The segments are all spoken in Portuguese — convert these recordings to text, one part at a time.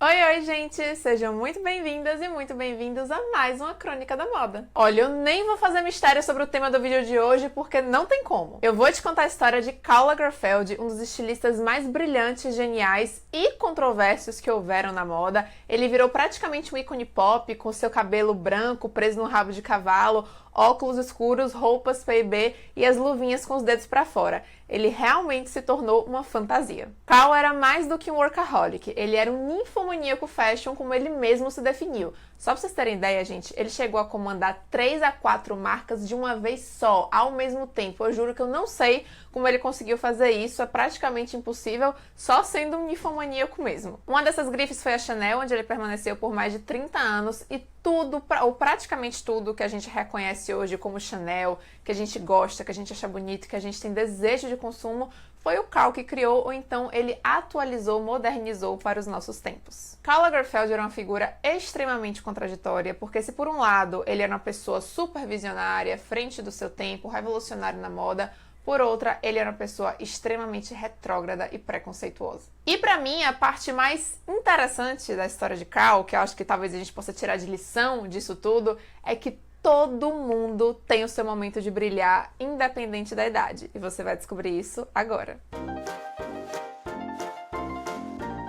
Oi, gente! Sejam muito bem-vindas e muito bem-vindos a mais uma Crônica da Moda. Olha, eu nem vou fazer mistério sobre o tema do vídeo de hoje porque não tem como. Eu vou te contar a história de Karl Lagerfeld, um dos estilistas mais brilhantes, geniais e controversos que houveram na moda. Ele virou praticamente um ícone pop, com seu cabelo branco preso no rabo de cavalo, óculos escuros, roupas PIB e as luvinhas com os dedos para fora. Ele realmente se tornou uma fantasia. Karl era mais do que um workaholic, ele era um ninfomaníaco fashion, como ele mesmo se definiu. Só pra vocês terem ideia, gente, ele chegou a comandar 3 a 4 marcas de uma vez só, ao mesmo tempo. Eu juro que eu não sei como ele conseguiu fazer isso, é praticamente impossível, só sendo um ninfomaníaco mesmo. Uma dessas grifes foi a Chanel, onde ele permaneceu por mais de 30 anos, e tudo, ou praticamente tudo que a gente reconhece hoje como Chanel, que a gente gosta, que a gente acha bonito, que a gente tem desejo de consumo, foi o Karl que criou, ou então ele atualizou, modernizou para os nossos tempos. Karl Lagerfeld era uma figura extremamente contraditória, porque se por um lado ele era uma pessoa super visionária, frente do seu tempo, revolucionário na moda, por outra, ele era uma pessoa extremamente retrógrada e preconceituosa. E pra mim, a parte mais interessante da história de Karl, que eu acho que talvez a gente possa tirar de lição disso tudo, é que todo mundo tem o seu momento de brilhar, independente da idade. E você vai descobrir isso agora.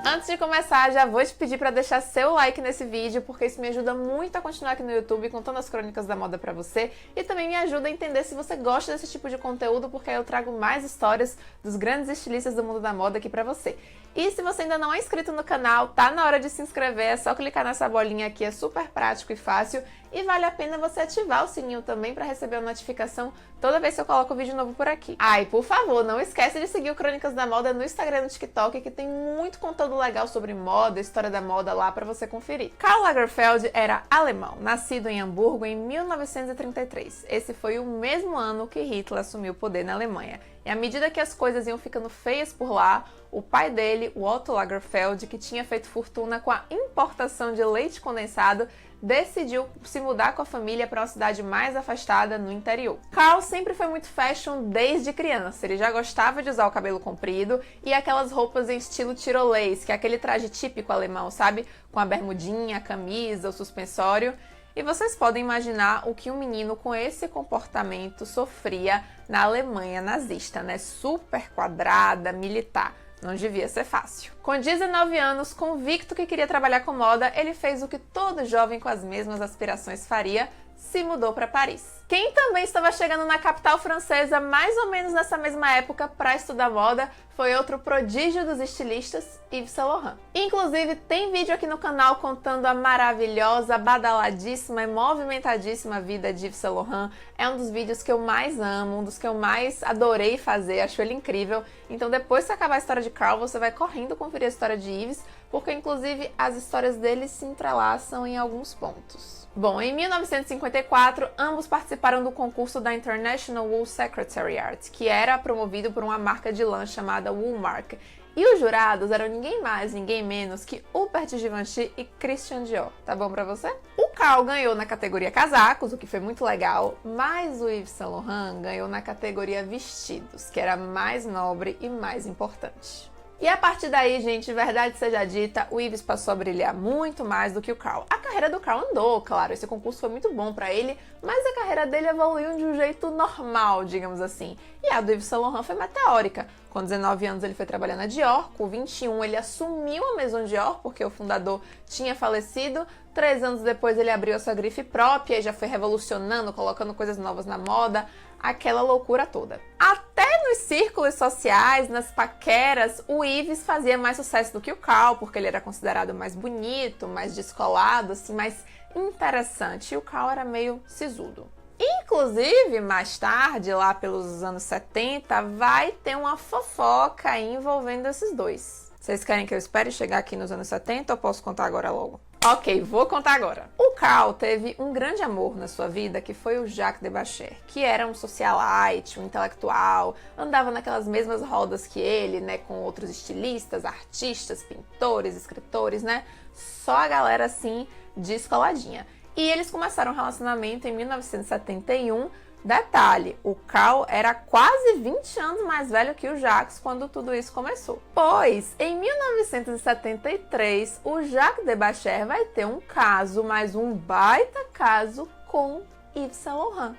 Antes de começar, já vou te pedir para deixar seu like nesse vídeo, porque isso me ajuda muito a continuar aqui no YouTube contando as crônicas da moda para você e também me ajuda a entender se você gosta desse tipo de conteúdo, porque aí eu trago mais histórias dos grandes estilistas do mundo da moda aqui para você. E se você ainda não é inscrito no canal, tá na hora de se inscrever, é só clicar nessa bolinha aqui, é super prático e fácil. E vale a pena você ativar o sininho também para receber a notificação toda vez que eu coloco vídeo novo por aqui. Ah, e por favor, não esquece de seguir o Crônicas da Moda no Instagram e no TikTok, que tem muito conteúdo legal sobre moda, história da moda lá para você conferir. Karl Lagerfeld era alemão, nascido em Hamburgo em 1933. Esse foi o mesmo ano que Hitler assumiu o poder na Alemanha. E à medida que as coisas iam ficando feias por lá, o pai dele, o Otto Lagerfeld, que tinha feito fortuna com a importação de leite condensado, decidiu se mudar com a família para uma cidade mais afastada no interior. Karl sempre foi muito fashion desde criança. Ele já gostava de usar o cabelo comprido e aquelas roupas em estilo tirolês, que é aquele traje típico alemão, sabe? Com a bermudinha, a camisa, o suspensório. E vocês podem imaginar o que um menino com esse comportamento sofria na Alemanha nazista, né? Super quadrada, militar. Não devia ser fácil. Com 19 anos, convicto que queria trabalhar com moda, ele fez o que todo jovem com as mesmas aspirações faria: se mudou para Paris. Quem também estava chegando na capital francesa mais ou menos nessa mesma época para estudar moda foi outro prodígio dos estilistas, Yves Saint Laurent. Inclusive, tem vídeo aqui no canal contando a maravilhosa, badaladíssima e movimentadíssima vida de Yves Saint Laurent. É um dos vídeos que eu mais amo, um dos que eu mais adorei fazer, acho ele incrível. Então depois que acabar a história de Karl, você vai correndo conferir a história de Yves, porque inclusive as histórias dele se entrelaçam em alguns pontos. Bom, em 1954, ambos participaram do concurso da International Wool Secretariat, que era promovido por uma marca de lã chamada Woolmark. E os jurados eram ninguém mais, ninguém menos que Hubert Givenchy e Christian Dior. Tá bom pra você? O Karl ganhou na categoria casacos, o que foi muito legal, mas o Yves Saint Laurent ganhou na categoria vestidos, que era mais nobre e mais importante. E a partir daí, gente, verdade seja dita, o Yves passou a brilhar muito mais do que o Karl. A carreira do Karl andou, claro, esse concurso foi muito bom pra ele, mas a carreira dele evoluiu de um jeito normal, digamos assim. E a do Yves Saint Laurent foi meteórica. Com 19 anos ele foi trabalhar na Dior, com 21 ele assumiu a Maison Dior, porque o fundador tinha falecido. 3 anos depois ele abriu a sua grife própria e já foi revolucionando, colocando coisas novas na moda, aquela loucura toda. Até nos círculos sociais, nas paqueras, o Yves fazia mais sucesso do que o Karl, porque ele era considerado mais bonito, mais descolado, assim, mais interessante. E o Karl era meio sisudo. Inclusive, mais tarde, lá pelos anos 70, vai ter uma fofoca aí envolvendo esses dois. Vocês querem que eu espere chegar aqui nos anos 70 ou posso contar agora logo? Ok, vou contar agora. O Karl teve um grande amor na sua vida, que foi o Jacques Debachère, que era um socialite, um intelectual, andava naquelas mesmas rodas que ele, né, com outros estilistas, artistas, pintores, escritores, né, só a galera assim, descoladinha. E eles começaram um relacionamento em 1971, Detalhe, o Carl era quase 20 anos mais velho que o Jacques quando tudo isso começou. Pois, em 1973, o Jacques de Bacher vai ter um caso, mas um baita caso, com Yves Saint Laurent,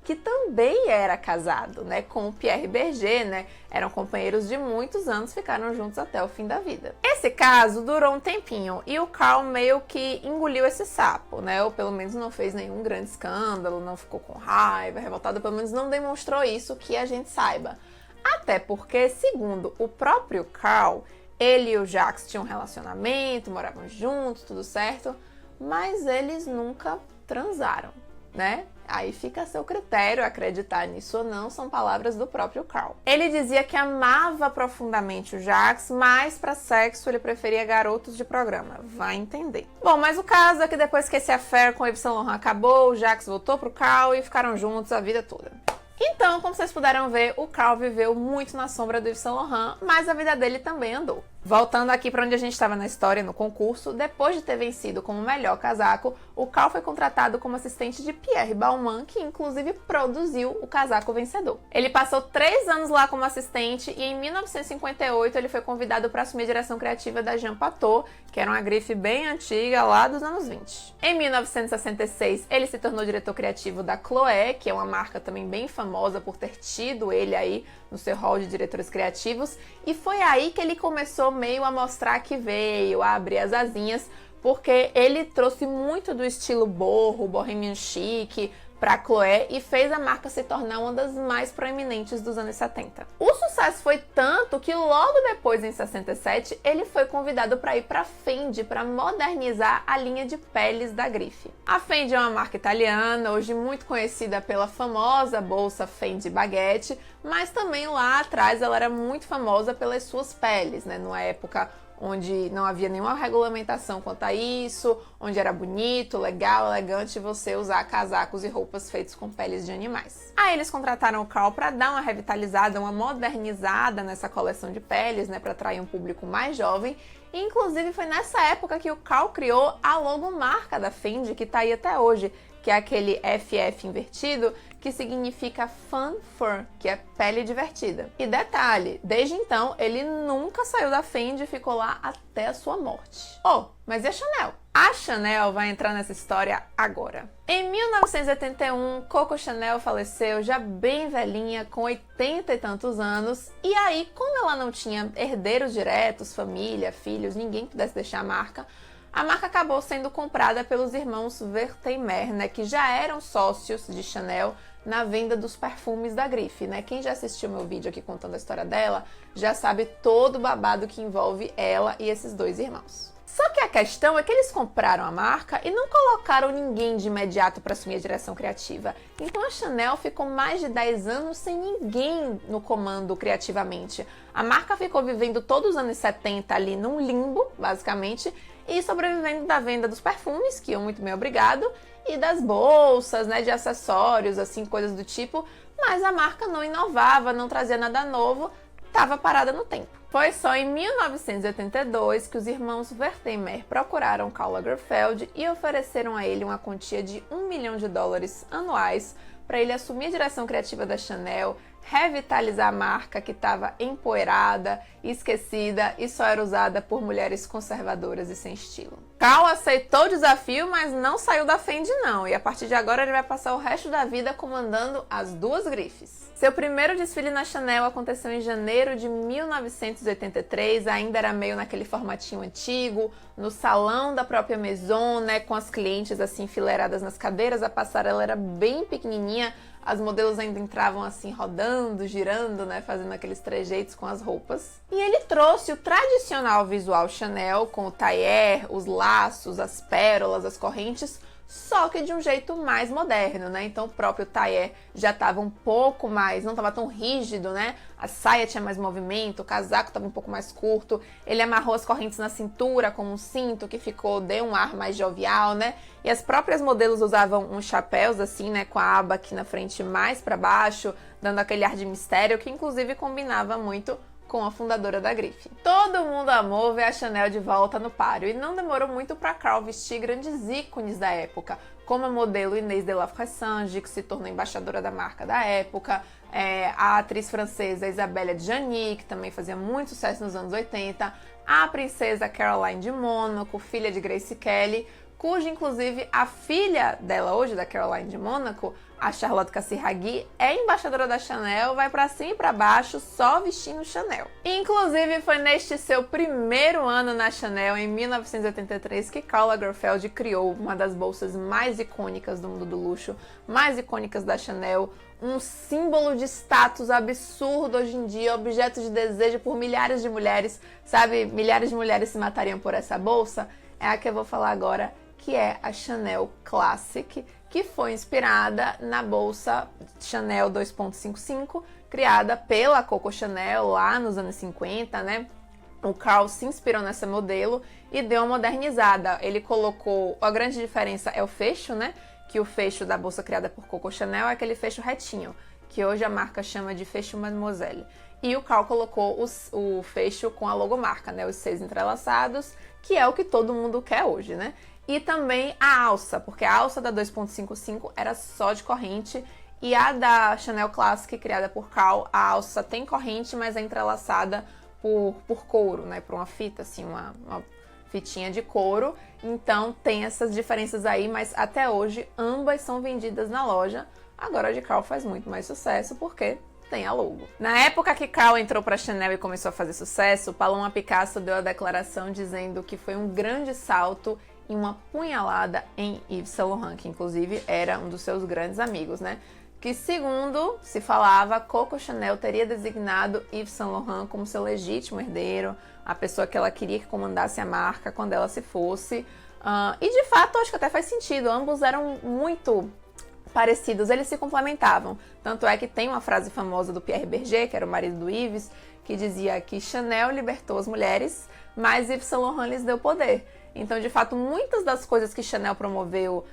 que também era casado, né, com o Pierre Berger, né? Eram companheiros de muitos anos, ficaram juntos até o fim da vida. Esse caso durou um tempinho e o Carl meio que engoliu esse sapo, né? Ou pelo menos não fez nenhum grande escândalo, não ficou com raiva, revoltado, pelo menos não demonstrou isso que a gente saiba. Até porque, segundo o próprio Carl, ele e o Jacques tinham um relacionamento, moravam juntos, tudo certo, mas eles nunca transaram, né? Aí fica a seu critério acreditar nisso ou não, são palavras do próprio Carl. Ele dizia que amava profundamente o Jacques, mas para sexo ele preferia garotos de programa, vai entender. Bom, mas o caso é que depois que esse affair com Yves Saint Laurent acabou, o Jacques voltou pro Carl e ficaram juntos a vida toda. Então, como vocês puderam ver, o Carl viveu muito na sombra do Yves Saint Laurent, mas a vida dele também andou. Voltando aqui para onde a gente estava na história, no concurso, depois de ter vencido como melhor casaco, o Carl foi contratado como assistente de Pierre Balmain, que inclusive produziu o casaco vencedor. Ele passou 3 anos lá como assistente e em 1958 ele foi convidado para assumir a direção criativa da Jean Patou, que era uma grife bem antiga lá dos anos 20. Em 1966 ele se tornou diretor criativo da Chloé, que é uma marca também bem famosa por ter tido ele aí no seu hall de diretores criativos, e foi aí que ele começou meio a mostrar que veio, a abrir as asinhas, porque ele trouxe muito do estilo boho, bohemian chic, para a Chloé e fez a marca se tornar uma das mais proeminentes dos anos 70. O sucesso foi tanto que logo depois, em 67, ele foi convidado para ir para a Fendi para modernizar a linha de peles da grife. A Fendi é uma marca italiana, hoje muito conhecida pela famosa bolsa Fendi Baguette, mas também lá atrás ela era muito famosa pelas suas peles, né? Numa época onde não havia nenhuma regulamentação quanto a isso, onde era bonito, legal, elegante você usar casacos e roupas feitos com peles de animais. Aí eles contrataram o Carl para dar uma revitalizada, uma modernizada nessa coleção de peles, né, para atrair um público mais jovem. E, inclusive foi nessa época que o Carl criou a logomarca da Fendi, que tá aí até hoje, que é aquele FF invertido, que significa Fun Fur, que é pele divertida. E detalhe, desde então ele nunca saiu da Fendi e ficou lá até a sua morte. Oh, mas e a Chanel? A Chanel vai entrar nessa história agora. Em 1981, Coco Chanel faleceu já bem velhinha, com 80 e tantos anos, e aí, como ela não tinha herdeiros diretos, família, filhos, ninguém que pudesse deixar a marca acabou sendo comprada pelos irmãos Wertheimer, né, que já eram sócios de Chanel na venda dos perfumes da grife, né? Quem já assistiu meu vídeo aqui contando a história dela, já sabe todo o babado que envolve ela e esses dois irmãos. Só que a questão é que eles compraram a marca e não colocaram ninguém de imediato para assumir a direção criativa. Então a Chanel ficou mais de 10 anos sem ninguém no comando criativamente. A marca ficou vivendo todos os anos 70 ali num limbo, basicamente, e sobrevivendo da venda dos perfumes, que iam muito bem obrigado, e das bolsas, né, de acessórios, assim, coisas do tipo, mas a marca não inovava, não trazia nada novo, estava parada no tempo. Foi só em 1982 que os irmãos Wertheimer procuraram Karl Lagerfeld e ofereceram a ele uma quantia de $1 milhão anuais para ele assumir a direção criativa da Chanel, revitalizar a marca que estava empoeirada, esquecida e só era usada por mulheres conservadoras e sem estilo. Karl aceitou o desafio, mas não saiu da Fendi não, e a partir de agora ele vai passar o resto da vida comandando as duas grifes. Seu primeiro desfile na Chanel aconteceu em janeiro de 1983, ainda era meio naquele formatinho antigo, no salão da própria Maison, né, com as clientes assim enfileiradas nas cadeiras, a passarela era bem pequenininha, as modelos ainda entravam assim rodando, girando, né, fazendo aqueles trejeitos com as roupas. E ele trouxe o tradicional visual Chanel com o tailleur, os laços, as pérolas, as correntes, só que de um jeito mais moderno, né? Então o próprio tailleur já estava um pouco mais, não estava tão rígido, né? A saia tinha mais movimento, o casaco estava um pouco mais curto, ele amarrou as correntes na cintura como um cinto que deu um ar mais jovial, né? E as próprias modelos usavam uns chapéus assim, né, com a aba aqui na frente mais para baixo, dando aquele ar de mistério que inclusive combinava muito com a fundadora da grife. Todo mundo amou ver a Chanel de volta no páreo e não demorou muito para Karl vestir grandes ícones da época, como a modelo Inès de la Fressange, que se tornou embaixadora da marca da época, a atriz francesa Isabelle Adjani, que também fazia muito sucesso nos anos 80, a princesa Caroline de Mônaco, filha de Grace Kelly, cuja, inclusive, a filha dela hoje, da Caroline de Mônaco, a Charlotte Casiraghi, é embaixadora da Chanel, vai pra cima e pra baixo só vestindo Chanel. Inclusive, foi neste seu primeiro ano na Chanel, em 1983, que Karl Lagerfeld criou uma das bolsas mais icônicas do mundo do luxo, mais icônicas da Chanel, um símbolo de status absurdo hoje em dia, objeto de desejo por milhares de mulheres, sabe? Milhares de mulheres se matariam por essa bolsa. É a que eu vou falar agora, que é a Chanel Classic, que foi inspirada na bolsa Chanel 2.55, criada pela Coco Chanel lá nos anos 50, né? O Karl se inspirou nessa modelo e deu uma modernizada. Ele colocou... A grande diferença é o fecho, né? Que o fecho da bolsa criada por Coco Chanel é aquele fecho retinho, que hoje a marca chama de fecho Mademoiselle. E o Karl colocou o fecho com a logomarca, né? Os 6 entrelaçados, que é o que todo mundo quer hoje, né? E também a alça, porque a alça da 2.55 era só de corrente e a da Chanel Classic, criada por Karl, a alça tem corrente, mas é entrelaçada por couro, né? Por uma fita, assim, uma fitinha de couro. Então tem essas diferenças aí, mas até hoje ambas são vendidas na loja. Agora a de Karl faz muito mais sucesso porque tem a logo. Na época que Karl entrou para Chanel e começou a fazer sucesso, Paloma Picasso deu a declaração dizendo que foi um grande salto e uma punhalada em Yves Saint Laurent, que inclusive era um dos seus grandes amigos, né? Que, segundo se falava, Coco Chanel teria designado Yves Saint Laurent como seu legítimo herdeiro, a pessoa que ela queria que comandasse a marca quando ela se fosse. E de fato, acho que até faz sentido, ambos eram muito parecidos, eles se complementavam. Tanto é que tem uma frase famosa do Pierre Berger, que era o marido do Yves, que dizia que Chanel libertou as mulheres, mas Yves Saint Laurent lhes deu poder. Então, de fato, muitas das coisas que Chanel promoveu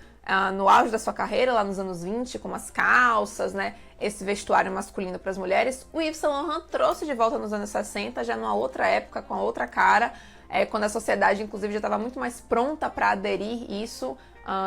no auge da sua carreira, lá nos anos 20, como as calças, né, esse vestuário masculino para as mulheres, o Yves Saint Laurent trouxe de volta nos anos 60, já numa outra época, com a outra cara, quando a sociedade, inclusive, já estava muito mais pronta para aderir isso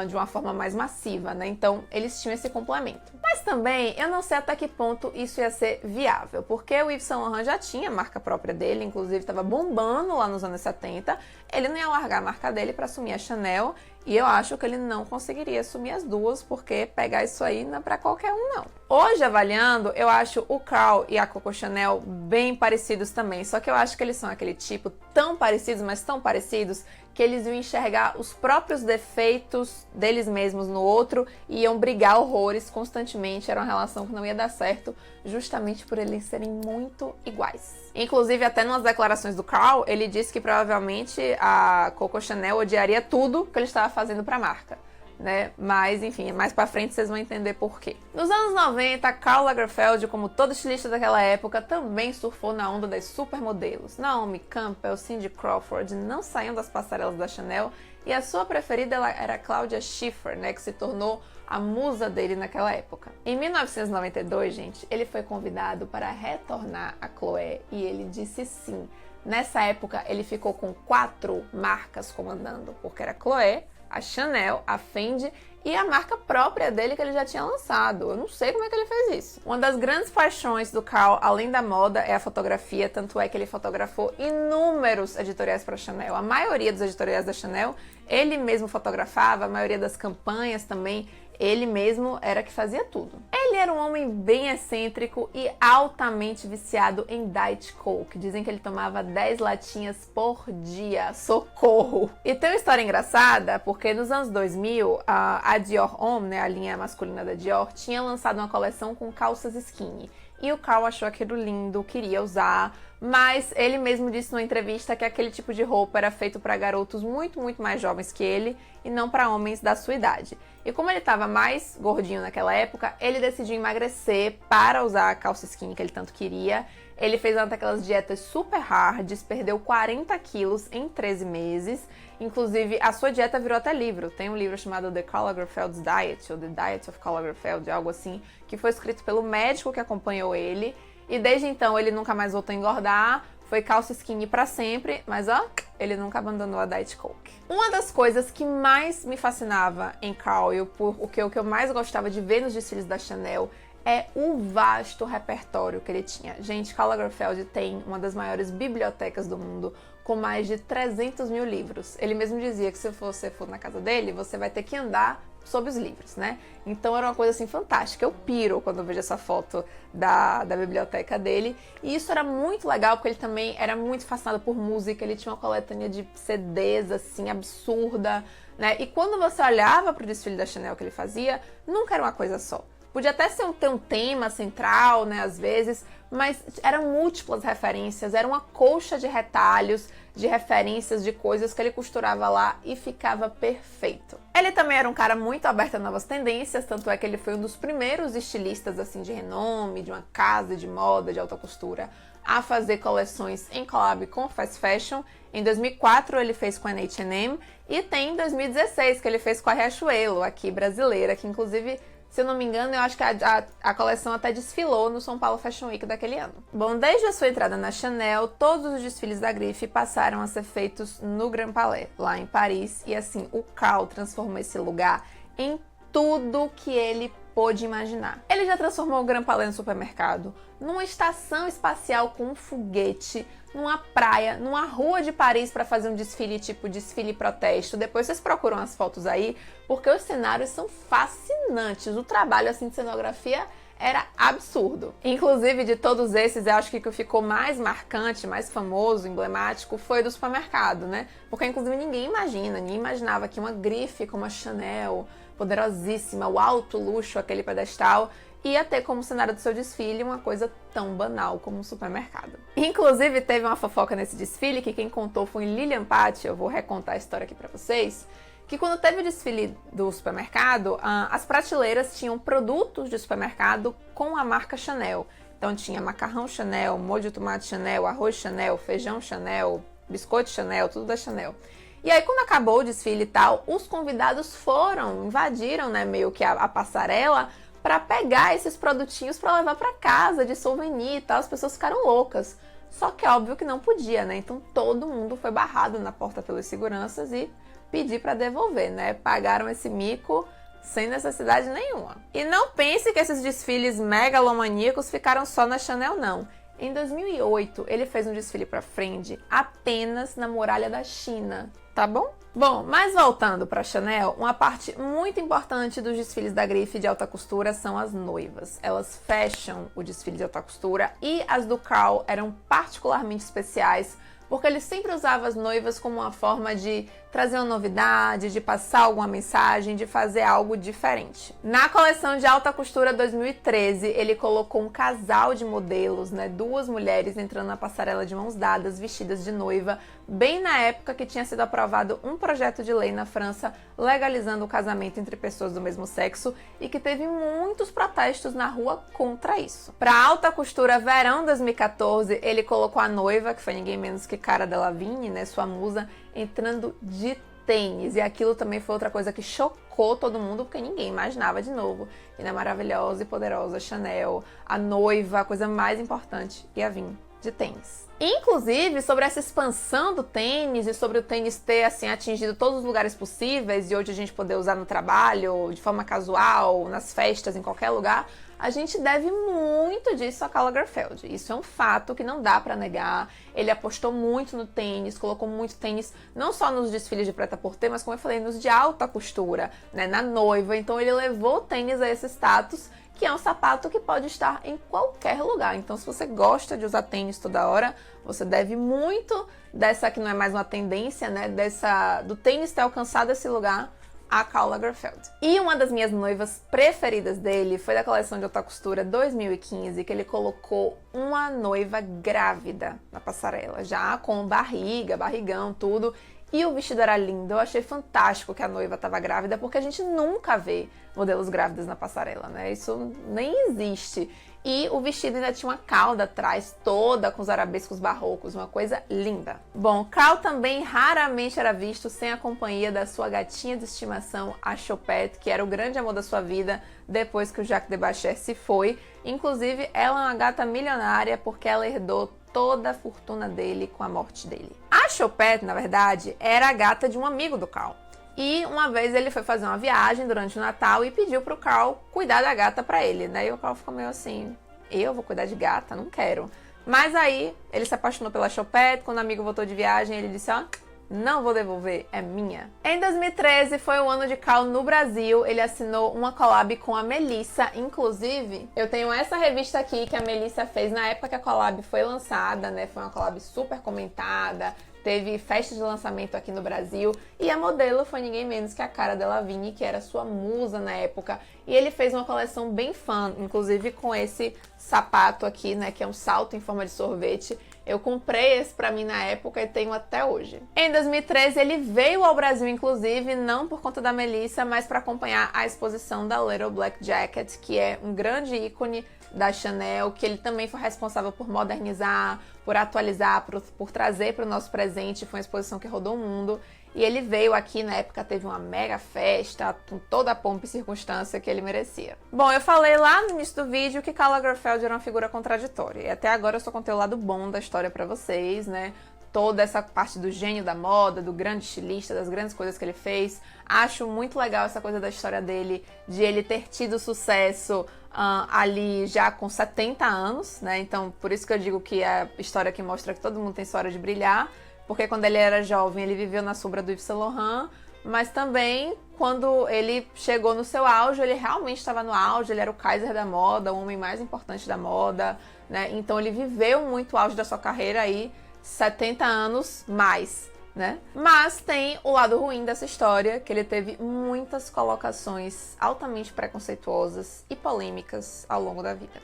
de uma forma mais massiva, né? Então, eles tinham esse complemento. Mas também, eu não sei até que ponto isso ia ser viável, porque o Yves Saint Laurent já tinha a marca própria dele, inclusive estava bombando lá nos anos 70, ele não ia largar a marca dele para assumir a Chanel, e eu acho que ele não conseguiria assumir as duas, porque pegar isso aí não é para qualquer um, não. Hoje, avaliando, eu acho o Karl e a Coco Chanel bem parecidos também, só que eu acho que eles são aquele tipo tão parecidos, mas tão parecidos, que eles iam enxergar os próprios defeitos deles mesmos no outro e iam brigar horrores constantemente. Era uma relação que não ia dar certo, justamente por eles serem muito iguais. Inclusive, até nas declarações do Karl, ele disse que provavelmente a Coco Chanel odiaria tudo que ele estava fazendo para a marca, né? Mas, enfim, mais pra frente vocês vão entender por quê. Nos anos 90, Karl Lagerfeld, como todo estilista daquela época, também surfou na onda das supermodelos. Naomi Campbell, Cindy Crawford não saíam das passarelas da Chanel e a sua preferida era Claudia Schiffer, né, que se tornou a musa dele naquela época. Em 1992, gente, ele foi convidado para retornar a Chloé e ele disse sim. Nessa época, ele ficou com 4 marcas comandando, porque era Chloé, a Chanel, a Fendi e a marca própria dele que ele já tinha lançado. Eu não sei como é que ele fez isso. Uma das grandes paixões do Karl, além da moda, é a fotografia, tanto é que ele fotografou inúmeros editoriais para a Chanel. A maioria dos editoriais da Chanel, ele mesmo fotografava, a maioria das campanhas também, ele mesmo era que fazia tudo. Ele era um homem bem excêntrico e altamente viciado em Diet Coke. Dizem que ele tomava 10 latinhas por dia. Socorro! E tem uma história engraçada, porque nos anos 2000, a Dior Homme, né, a linha masculina da Dior, tinha lançado uma coleção com calças skinny. E o Karl achou aquilo lindo, queria usar, mas ele mesmo disse numa entrevista que aquele tipo de roupa era feito para garotos muito, muito mais jovens que ele e não para homens da sua idade. E como ele estava mais gordinho naquela época, ele decidiu emagrecer para usar a calça skinny que ele tanto queria. Ele fez uma daquelas dietas super hards, perdeu 40 quilos em 13 meses. Inclusive, a sua dieta virou até livro. Tem um livro chamado The Karl Lagerfeld's Diet, ou The Diet of Karl Lagerfeld, algo assim, que foi escrito pelo médico que acompanhou ele. e desde então ele nunca mais voltou a engordar, foi calça skinny pra sempre, mas ó, ele nunca abandonou a Diet Coke. Uma das coisas que mais me fascinava em Karl, e o que eu mais gostava de ver nos desfiles da Chanel, é o vasto repertório que ele tinha. Gente, Karl Lagerfeld tem uma das maiores bibliotecas do mundo, com mais de 300 mil livros. Ele mesmo dizia que se você for na casa dele, você vai ter que andar sobre os livros, né? Então era uma coisa assim fantástica. Eu piro quando eu vejo essa foto da biblioteca dele. E isso era muito legal, porque ele também era muito fascinado por música. Ele tinha uma coletânea de CDs, assim, absurda, né? E quando você olhava para o desfile da Chanel que ele fazia, nunca era uma coisa só. Podia até ter um tema central, né, às vezes, mas eram múltiplas referências, era uma colcha de retalhos, de referências, de coisas que ele costurava lá e ficava perfeito. Ele também era um cara muito aberto a novas tendências, tanto é que ele foi um dos primeiros estilistas assim de renome, de uma casa de moda, de alta costura, a fazer coleções em collab com fast fashion. Em 2004 ele fez com a H&M e tem em 2016 que ele fez com a Riachuelo, aqui brasileira, que inclusive, se eu não me engano, eu acho que a coleção até desfilou no São Paulo Fashion Week daquele ano. Bom, desde a sua entrada na Chanel, todos os desfiles da grife passaram a ser feitos no Grand Palais, lá em Paris. E assim, o Karl transformou esse lugar em tudo que ele pôde imaginar. Ele já transformou o Grand Palais no supermercado, numa estação espacial com um foguete, numa praia, numa rua de Paris para fazer um desfile tipo desfile protesto. Depois vocês procuram as fotos aí, porque os cenários são fascinantes. O trabalho assim de cenografia era absurdo. Inclusive, de todos esses, eu acho que o que ficou mais marcante, mais famoso, emblemático, foi do supermercado, né? Porque inclusive ninguém imaginava que uma grife como a Chanel, poderosíssima, o alto luxo, aquele pedestal, ia ter como cenário do seu desfile uma coisa tão banal como um supermercado. Inclusive, teve uma fofoca nesse desfile que quem contou foi Lilian Patti. Eu vou recontar a história aqui pra vocês. Que quando teve o desfile do supermercado, as prateleiras tinham produtos de supermercado com a marca Chanel. Então tinha macarrão Chanel, molho de tomate Chanel, arroz Chanel, feijão Chanel, biscoito Chanel, tudo da Chanel. E aí, quando acabou o desfile e tal, os convidados invadiram, né, meio que a passarela para pegar esses produtinhos para levar para casa de souvenir e tal. As pessoas ficaram loucas. Só que é óbvio que não podia, né? Então todo mundo foi barrado na porta pelos seguranças e pedir para devolver, né? Pagaram esse mico sem necessidade nenhuma. E não pense que esses desfiles megalomaníacos ficaram só na Chanel, não. Em 2008, ele fez um desfile para Fendi apenas na Muralha da China, tá bom? Bom, mas voltando para Chanel, uma parte muito importante dos desfiles da grife de alta costura são as noivas. Elas fecham o desfile de alta costura e as do Karl eram particularmente especiais porque ele sempre usava as noivas como uma forma de trazer uma novidade, de passar alguma mensagem, de fazer algo diferente. Na coleção de alta costura 2013, ele colocou um casal de modelos, né, duas mulheres entrando na passarela de mãos dadas, vestidas de noiva, bem na época que tinha sido aprovado um projeto de lei na França legalizando o casamento entre pessoas do mesmo sexo e que teve muitos protestos na rua contra isso. Para alta costura verão 2014, ele colocou a noiva, que foi ninguém menos que Cara Delevingne, né, sua musa, entrando de tênis. E aquilo também foi outra coisa que chocou todo mundo, porque ninguém imaginava de novo. E na maravilhosa e poderosa Chanel, a noiva, a coisa mais importante, ia vir de tênis. Inclusive, sobre essa expansão do tênis e sobre o tênis ter assim, atingido todos os lugares possíveis e hoje a gente poder usar no trabalho, de forma casual, nas festas, em qualquer lugar, a gente deve muito disso a Karl Lagerfeld. Isso é um fato que não dá pra negar. Ele apostou muito no tênis, colocou muito tênis, não só nos desfiles de prêt-à-porter, mas como eu falei, nos de alta costura, né, na noiva. Então ele levou o tênis a esse status, que é um sapato que pode estar em qualquer lugar. Então, se você gosta de usar tênis toda hora, você deve muito dessa que não é mais uma tendência, né, do tênis ter alcançado esse lugar, a Karl Lagerfeld. E uma das minhas noivas preferidas dele foi da coleção de alta costura 2015, que ele colocou uma noiva grávida na passarela, já com barriga, barrigão, tudo. E o vestido era lindo, eu achei fantástico que a noiva estava grávida, porque a gente nunca vê modelos grávidas na passarela, né? Isso nem existe. E o vestido ainda tinha uma cauda atrás, toda com os arabescos barrocos, uma coisa linda. Bom, Karl também raramente era visto sem a companhia da sua gatinha de estimação, a Choupette, que era o grande amor da sua vida depois que o Jacques de Bacher se foi. Inclusive, ela é uma gata milionária porque ela herdou toda a fortuna dele com a morte dele. A Choupette, na verdade, era a gata de um amigo do Karl. E uma vez ele foi fazer uma viagem durante o Natal e pediu pro Karl cuidar da gata pra ele, né? E o Karl ficou meio assim, eu vou cuidar de gata? Não quero. Mas aí ele se apaixonou pela Choupette, quando o amigo voltou de viagem, ele disse, ó, não vou devolver, é minha. Em 2013 foi o ano de Karl no Brasil, ele assinou uma collab com a Melissa, inclusive eu tenho essa revista aqui que a Melissa fez na época que a collab foi lançada, né? Foi uma collab super comentada, teve festa de lançamento aqui no Brasil e a modelo foi ninguém menos que a Cara Delevingne, que era sua musa na época. E ele fez uma coleção bem fã, inclusive com esse sapato aqui, né, que é um salto em forma de sorvete. Eu comprei esse pra mim na época e tenho até hoje. Em 2013 ele veio ao Brasil, inclusive, não por conta da Melissa, mas para acompanhar a exposição da Little Black Jacket, que é um grande ícone da Chanel, que ele também foi responsável por modernizar, por atualizar, por trazer para o nosso presente. Foi uma exposição que rodou o mundo. E ele veio aqui, na época teve uma mega festa, com toda a pompa e circunstância que ele merecia. Bom, eu falei lá no início do vídeo que Karl Lagerfeld era uma figura contraditória. E até agora eu só contei o lado bom da história para vocês, né? Toda essa parte do gênio da moda, do grande estilista, das grandes coisas que ele fez. Acho muito legal essa coisa da história dele, de ele ter tido sucesso ali já com 70 anos, né? Então, por isso que eu digo que é a história que mostra que todo mundo tem sua hora de brilhar. Porque quando ele era jovem, ele viveu na sombra do Yves Saint Laurent, mas também quando ele chegou no seu auge, ele realmente estava no auge, ele era o Kaiser da moda, o homem mais importante da moda, né? Então ele viveu muito o auge da sua carreira aí, 70 anos mais, né? Mas tem o lado ruim dessa história, que ele teve muitas colocações altamente preconceituosas e polêmicas ao longo da vida.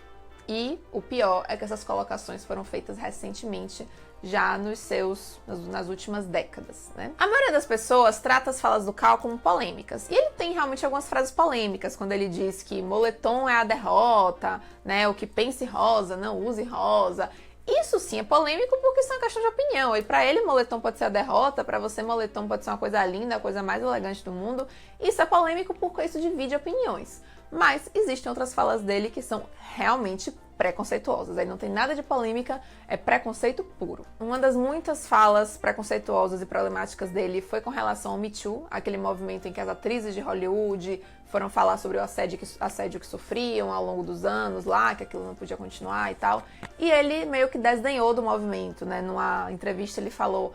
E o pior é que essas colocações foram feitas recentemente, já nas últimas décadas, né? A maioria das pessoas trata as falas do Karl como polêmicas. E ele tem realmente algumas frases polêmicas, quando ele diz que moletom é a derrota, né? O que pense rosa, não use rosa. Isso sim é polêmico porque isso é uma questão de opinião. E pra ele, moletom pode ser a derrota, pra você, moletom pode ser uma coisa linda, a coisa mais elegante do mundo. Isso é polêmico porque isso divide opiniões. Mas existem outras falas dele que são realmente preconceituosas. Aí não tem nada de polêmica, é preconceito puro. Uma das muitas falas preconceituosas e problemáticas dele foi com relação ao Me Too, aquele movimento em que as atrizes de Hollywood foram falar sobre o assédio que sofriam ao longo dos anos lá, que aquilo não podia continuar e tal. E ele meio que desdenhou do movimento, né? Numa entrevista ele falou: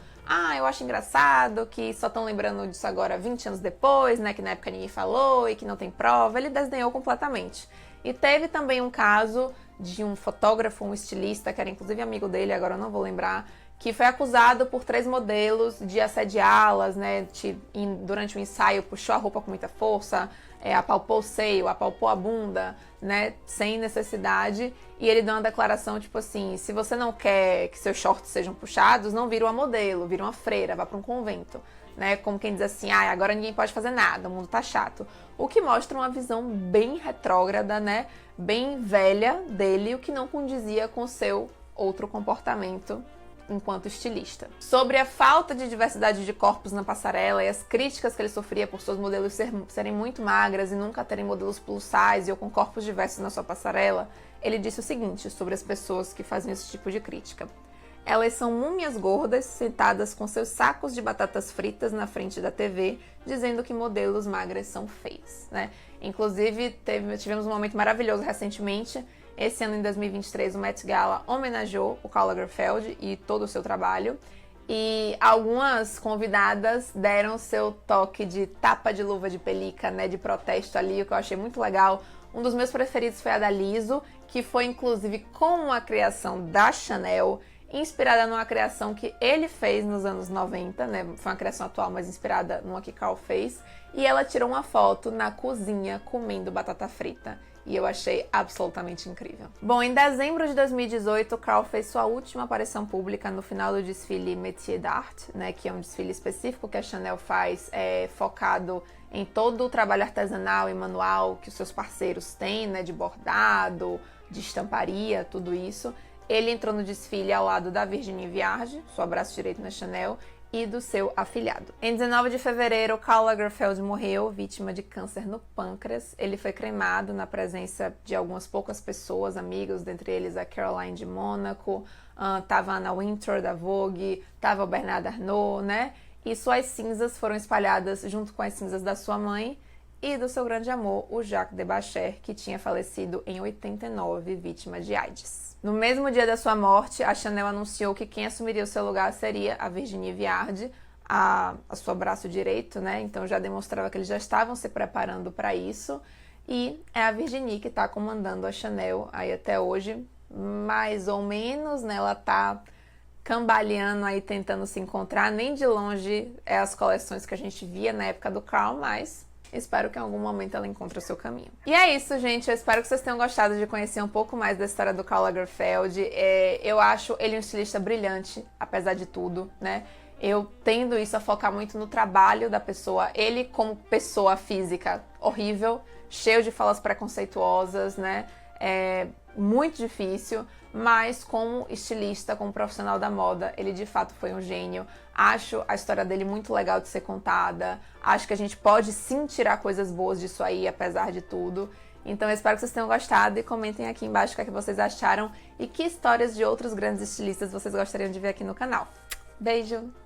eu acho engraçado que só estão lembrando disso agora 20 anos depois, né? Que na época ninguém falou e que não tem prova. Ele desdenhou completamente. E teve também um caso de um fotógrafo, um estilista, que era inclusive amigo dele, agora eu não vou lembrar, que foi acusado por 3 modelos de assediá-las, né? Durante o ensaio puxou a roupa com muita força, apalpou o seio, apalpou a bunda, né? Sem necessidade. E ele deu uma declaração tipo assim: se você não quer que seus shorts sejam puxados, não vira uma modelo, vira uma freira, vá para um convento. Né? Como quem diz assim, agora ninguém pode fazer nada, o mundo tá chato. O que mostra uma visão bem retrógrada, né? Bem velha dele, o que não condizia com o seu outro comportamento enquanto estilista. Sobre a falta de diversidade de corpos na passarela e as críticas que ele sofria por seus modelos serem muito magras e nunca terem modelos plus size ou com corpos diversos na sua passarela, ele disse o seguinte sobre as pessoas que fazem esse tipo de crítica: elas são múmias gordas sentadas com seus sacos de batatas fritas na frente da TV, dizendo que modelos magras são feios, né? Inclusive, tivemos um momento maravilhoso recentemente. Esse ano, em 2023, o Met Gala homenageou o Karl Lagerfeld e todo o seu trabalho. E algumas convidadas deram seu toque de tapa de luva de pelica, né, de protesto ali, o que eu achei muito legal. Um dos meus preferidos foi a da Liso, que foi inclusive com uma criação da Chanel, inspirada numa criação que ele fez nos anos 90, né? Foi uma criação atual, mas inspirada numa que Karl fez. E ela tirou uma foto na cozinha comendo batata frita. E eu achei absolutamente incrível. Bom, em dezembro de 2018, Karl fez sua última aparição pública no final do desfile Métiers d'Art, né? Que é um desfile específico que a Chanel faz, focado em todo o trabalho artesanal e manual que os seus parceiros têm, né? De bordado, de estamparia, tudo isso. Ele entrou no desfile ao lado da Virginie Viard, sua braço direito na Chanel, e do seu afilhado. Em 19 de fevereiro, Karl Lagerfeld morreu, vítima de câncer no pâncreas. Ele foi cremado na presença de algumas poucas pessoas, amigos, dentre eles a Caroline de Mônaco, tava a Anna Wintour da Vogue, tava o Bernard Arnault, né? E suas cinzas foram espalhadas junto com as cinzas da sua mãe e do seu grande amor, o Jacques Debachère, que tinha falecido em 89, vítima de AIDS. No mesmo dia da sua morte, a Chanel anunciou que quem assumiria o seu lugar seria a Virginie Viard, a sua braço direito, né? Então já demonstrava que eles já estavam se preparando para isso. E é a Virginie que está comandando a Chanel aí até hoje, mais ou menos, né? Ela tá cambaleando aí, tentando se encontrar. Nem de longe é as coleções que a gente via na época do Karl, mas espero que em algum momento ela encontre o seu caminho. E é isso, gente. Eu espero que vocês tenham gostado de conhecer um pouco mais da história do Karl Lagerfeld. Eu acho ele um estilista brilhante, apesar de tudo, né? Eu tendo isso a focar muito no trabalho da pessoa. Ele, como pessoa física, horrível, cheio de falas preconceituosas, né? É muito difícil, mas como estilista, como profissional da moda, ele de fato foi um gênio. Acho a história dele muito legal de ser contada. Acho que a gente pode sim tirar coisas boas disso aí, apesar de tudo. Então eu espero que vocês tenham gostado e comentem aqui embaixo o que é que vocês acharam e que histórias de outros grandes estilistas vocês gostariam de ver aqui no canal. Beijo!